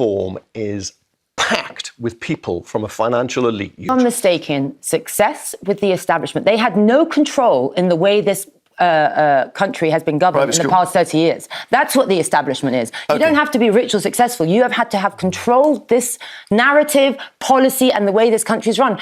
reform is packed with people from a financial elite. I'm mistaken. Success with the establishment. They had no control in the way this country has been governed in the past 30 years. That's what the establishment is. You don't have to be rich or successful. You have had to have controlled this narrative, policy, and the way this country is run.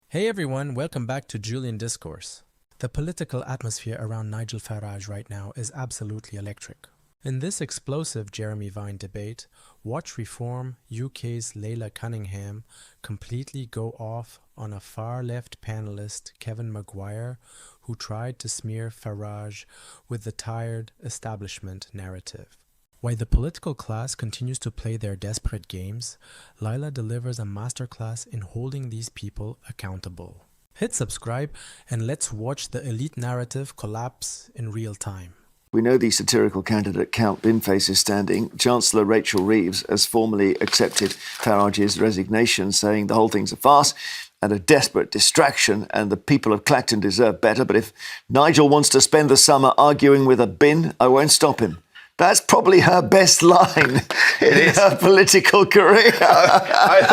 Hey everyone, welcome back to Julian Discourse. The political atmosphere around Nigel Farage right now is absolutely electric. In this explosive Jeremy Vine debate, watch Reform UK's Laila Cunningham completely go off on a far-left panelist, Kevin Maguire, who tried to smear Farage with the tired establishment narrative. While the political class continues to play their desperate games, Laila delivers a masterclass in holding these people accountable. Hit subscribe and let's watch the elite narrative collapse in real time. We know the satirical candidate Count Binface is standing. Chancellor Rachel Reeves has formally accepted Farage's resignation, saying the whole thing's a farce and a desperate distraction and the people of Clacton deserve better. But if Nigel wants to spend the summer arguing with a bin, I won't stop him. That's probably her best line in her political career. I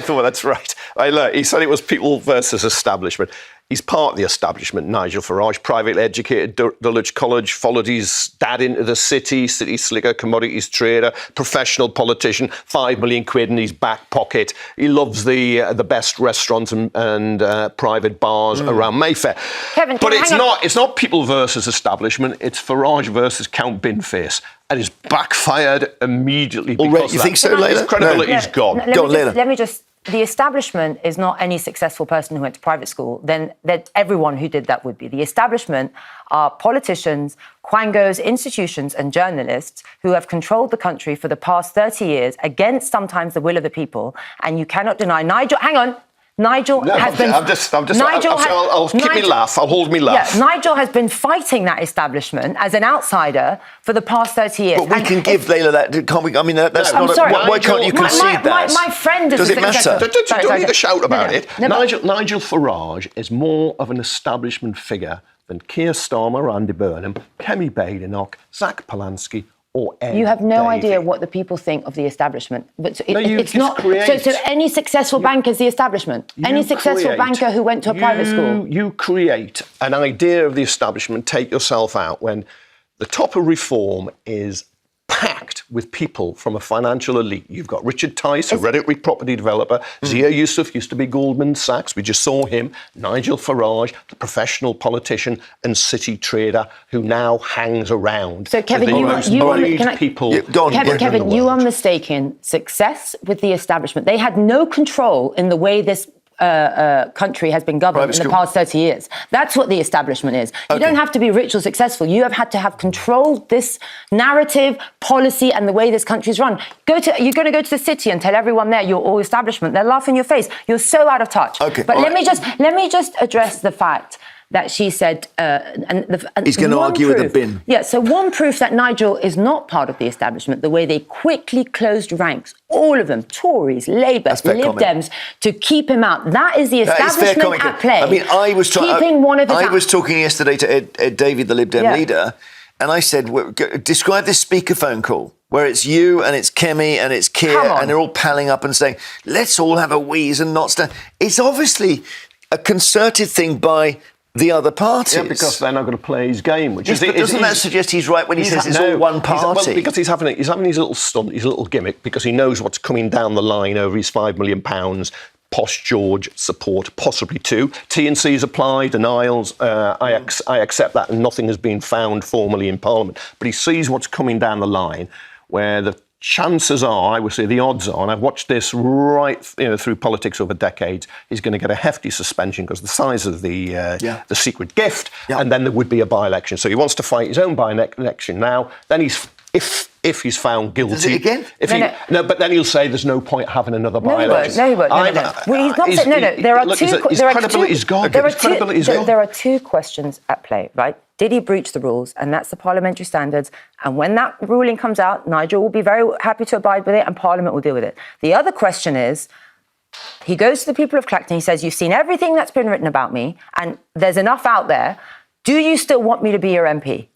thought that's right. He said it was people versus establishment. He's part of the establishment, Nigel Farage, privately educated, Dulwich College, followed his dad into the city slicker, commodities trader, professional politician, 5 million quid in his back pocket. He loves the best restaurants and private bars around Mayfair. Kevin, but it's not people versus establishment, it's Farage versus Count Binface. And it's backfired immediately. Already, you think so, Laila? His credibility's gone. Let me just... The establishment is not any successful person who went to private school. Then everyone who did that would be. The establishment are politicians, quangos, institutions and journalists who have controlled the country for the past 30 years against sometimes the will of the people. And you cannot deny Nigel... Hang on. Nigel has been... I'll keep me laugh. I'll hold me laugh. Yeah, Nigel has been fighting that establishment as an outsider for the past 30 years. But we can give Laila that, can't we? I mean, that's not... Sorry. Why can't you concede that? My friend is... Does it matter? Don't need to shout about it. Nigel Farage is more of an establishment figure than Keir Starmer, Andy Burnham, Kemi Badenoch, Zach Polanski, you have no idea what the people think of the establishment. But it's not. So any successful banker is the establishment. Any successful banker who went to a private school. You create an idea of the establishment, take yourself out, when the top of Reform is packed with people from a financial elite. You've got Richard Tice, a hereditary property developer. Zia Yusuf used to be Goldman Sachs. We just saw him. Nigel Farage, the professional politician and city trader who now hangs around. So, Kevin, you are mistaken. Success with the establishment. They had no control in the way this country has been governed in the past 30 years. That's what the establishment is. You don't have to be rich or successful. You have had to have controlled this narrative, policy, and the way this country is run. You're going to go to the city and tell everyone there you're all establishment. They'll laugh in your face. You're so out of touch. But let me just address the fact that she said... he's going to argue with the bin. Yeah, so one proof that Nigel is not part of the establishment, the way they quickly closed ranks, all of them, Tories, Labour, Lib Dems, to keep him out. That is the establishment at play. I mean, I was talking yesterday to Ed Davey, the Lib Dem leader, and I said, describe this speakerphone call, where it's you and it's Kemi and it's Keir, and they're all palling up and saying, let's all have a wheeze and not stand. It's obviously a concerted thing by the other parties. Yeah, because they're not going to play his game. Doesn't that suggest he's right when he says it's all one party? Because he's having his little stunt, his little gimmick, because he knows what's coming down the line over his £5 million. Posh George support, possibly two. T&C's applied, denials. I accept that, and nothing has been found formally in Parliament. But he sees what's coming down the line, where the chances are, I would say the odds are, and I've watched this right through politics over decades, he's going to get a hefty suspension because the size of the secret gift, and then there would be a by-election. So he wants to fight his own by-election now. Then if he's found guilty... Does it again? But then he'll say there's no point having another by-election. No, he won't. Well, he's not saying... No. There are two... His credibility's gone. There are two questions at play, right? Did he breach the rules? And that's the parliamentary standards. And when that ruling comes out, Nigel will be very happy to abide with it and Parliament will deal with it. The other question is, he goes to the people of Clacton, he says, you've seen everything that's been written about me and there's enough out there. Do you still want me to be your MP?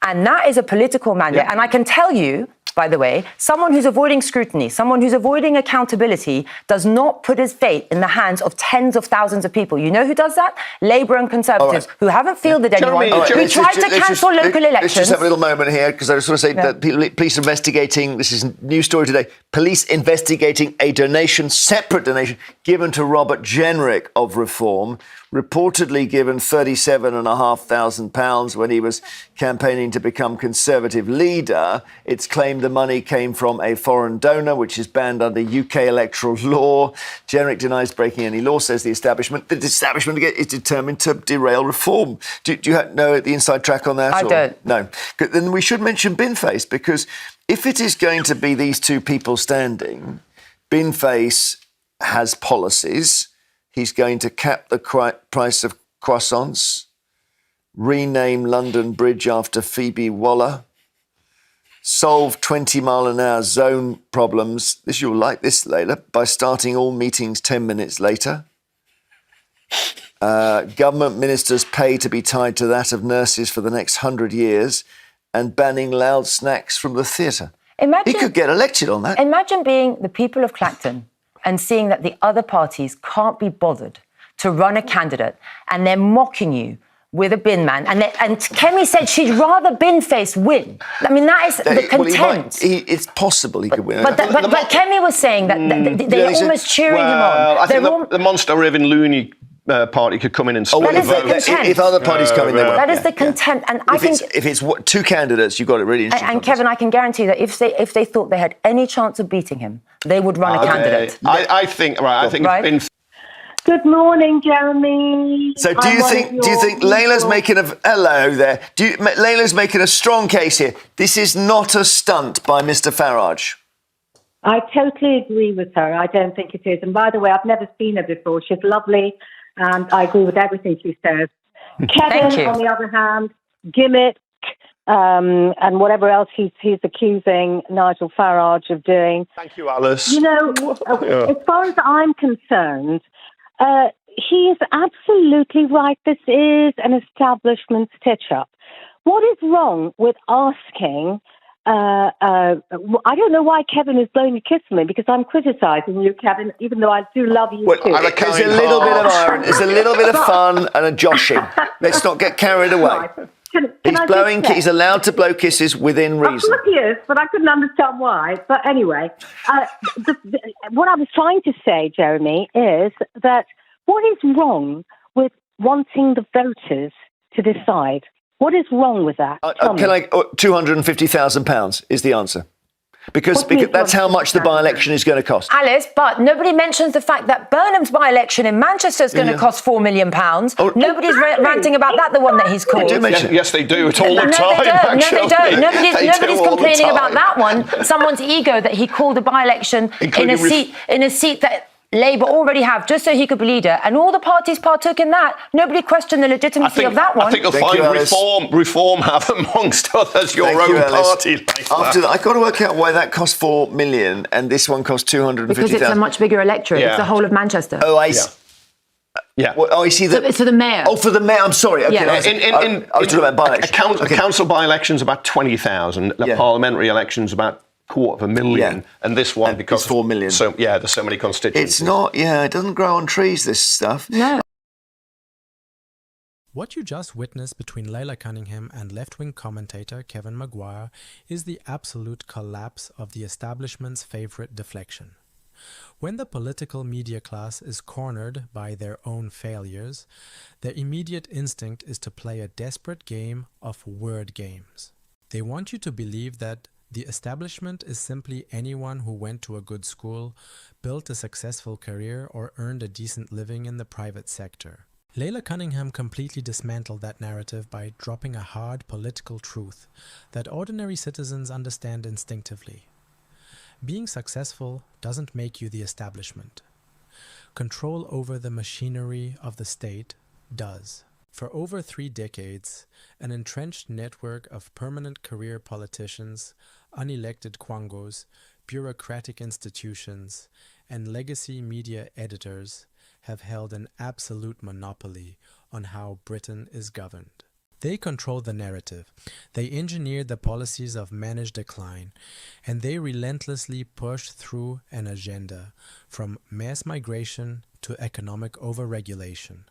And that is a political mandate. And I can tell you by the way, someone who's avoiding scrutiny, someone who's avoiding accountability does not put his fate in the hands of tens of thousands of people. You know who does that? Labour and Conservatives, who haven't fielded anyone, who tried to cancel local elections. Let's just have a little moment here, because I just want to say that police are investigating, this is a news story today, police investigating a donation, separate donation, given to Robert Jenrick of Reform, reportedly given £37,500 when he was campaigning to become Conservative leader. It's claimed the money came from a foreign donor, which is banned under UK electoral law. Jenrick denies breaking any law, says the establishment. The establishment is determined to derail reform. Do you know the inside track on that? I don't. No. Then we should mention Binface, because if it is going to be these two people standing, Binface has policies. He's going to cap the price of croissants, rename London Bridge after Phoebe Waller, solve 20-mile-an-hour zone problems, you'll like this, Laila, by starting all meetings 10 minutes later. Government ministers' pay to be tied to that of nurses for the next 100 years, and banning loud snacks from the theatre. He could get elected on that. Imagine being the people of Clacton and seeing that the other parties can't be bothered to run a candidate, and they're mocking you with a bin man. And Kemi said she'd rather Binface win. I mean, that is the contempt. It's possible he could win. But Kemi was saying that they're almost cheering him on. I think the Monster Riven Looney party could come in and split that is the contempt. If other parties come in, they will. That is the contempt. And I think if it's two candidates, you've got it really interesting. And Kevin, I can guarantee that if they thought they had any chance of beating him, they would run a candidate. I think Binface. Good morning, Jeremy. So do you think Laila's making Laila's making a strong case here? This is not a stunt by Mr. Farage. I totally agree with her. I don't think it is. And by the way, I've never seen her before. She's lovely, and I agree with everything she says. Kevin, on the other hand, gimmick, and whatever else he's accusing Nigel Farage of doing. Thank you, Alice. You know, as far as I'm concerned, he is absolutely right. This is an establishment stitch-up. What is wrong with asking... I don't know why Kevin is blowing a kiss at me, because I'm criticising you, Kevin, even though I do love you too. There's a little bit of irony, there's a little bit of fun and a joshing. Let's not get carried away. Right. He's allowed to blow kisses within reason. Of course he is, but I couldn't understand why. But anyway, what I was trying to say, Jeremy, is that what is wrong with wanting the voters to decide? What is wrong with that? £250,000 is the answer. Because that's how much the by-election is going to cost. Alice, but nobody mentions the fact that Burnham's by-election in Manchester is going to cost £4 million. Nobody's ranting about that, the one that he's called. Yes, they do. It's all the time, actually. No, they don't. Nobody's complaining about that one. Someone's ego that he called a by-election in a seat that Labour already have, just so he could be leader, and all the parties partook in that. Nobody questioned the legitimacy of that one. I think you'll find Reform have, amongst others, your own party. After that, I've got to work out why that cost $4 million and this one cost $250,000. Because it's a much bigger electorate. Yeah. It's the whole of Manchester. Oh, I see. Yeah. Well, I see that. So for the mayor. Oh, for the mayor. I'm sorry. Okay. Yeah. I was talking about by-elections. Council by-elections about 20,000. The parliamentary elections about $250,000, and this one because it's $4 million. So there's so many constituencies. It's not. It doesn't grow on trees. This stuff. No. What you just witnessed between Laila Cunningham and left-wing commentator Kevin Maguire is the absolute collapse of the establishment's favourite deflection. When the political media class is cornered by their own failures, their immediate instinct is to play a desperate game of word games. They want you to believe that the establishment is simply anyone who went to a good school, built a successful career, or earned a decent living in the private sector. Laila Cunningham completely dismantled that narrative by dropping a hard political truth that ordinary citizens understand instinctively. Being successful doesn't make you the establishment. Control over the machinery of the state does. For over 3 decades, an entrenched network of permanent career politicians, unelected quangos, bureaucratic institutions, and legacy media editors have held an absolute monopoly on how Britain is governed. They control the narrative, they engineer the policies of managed decline, and they relentlessly push through an agenda, from mass migration to economic overregulation,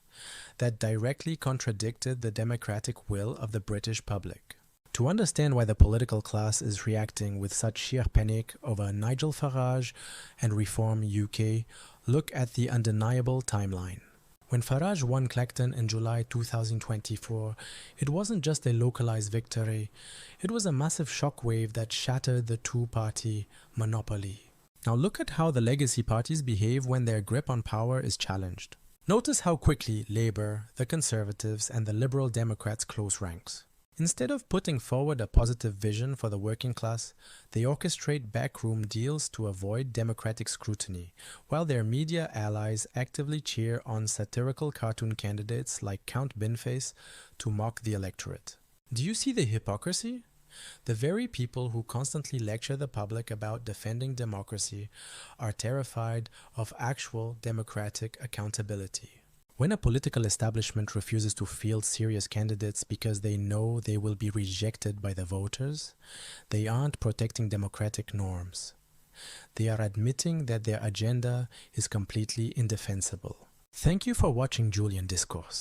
that directly contradicted the democratic will of the British public. To understand why the political class is reacting with such sheer panic over Nigel Farage and Reform UK, look at the undeniable timeline. When Farage won Clacton in July 2024, it wasn't just a localized victory, it was a massive shockwave that shattered the two-party monopoly. Now look at how the legacy parties behave when their grip on power is challenged. Notice how quickly Labour, the Conservatives, and the Liberal Democrats close ranks. Instead of putting forward a positive vision for the working class, they orchestrate backroom deals to avoid democratic scrutiny, while their media allies actively cheer on satirical cartoon candidates like Count Binface to mock the electorate. Do you see the hypocrisy? The very people who constantly lecture the public about defending democracy are terrified of actual democratic accountability. When a political establishment refuses to field serious candidates because they know they will be rejected by the voters, they aren't protecting democratic norms. They are admitting that their agenda is completely indefensible. Thank you for watching Julian Discourse.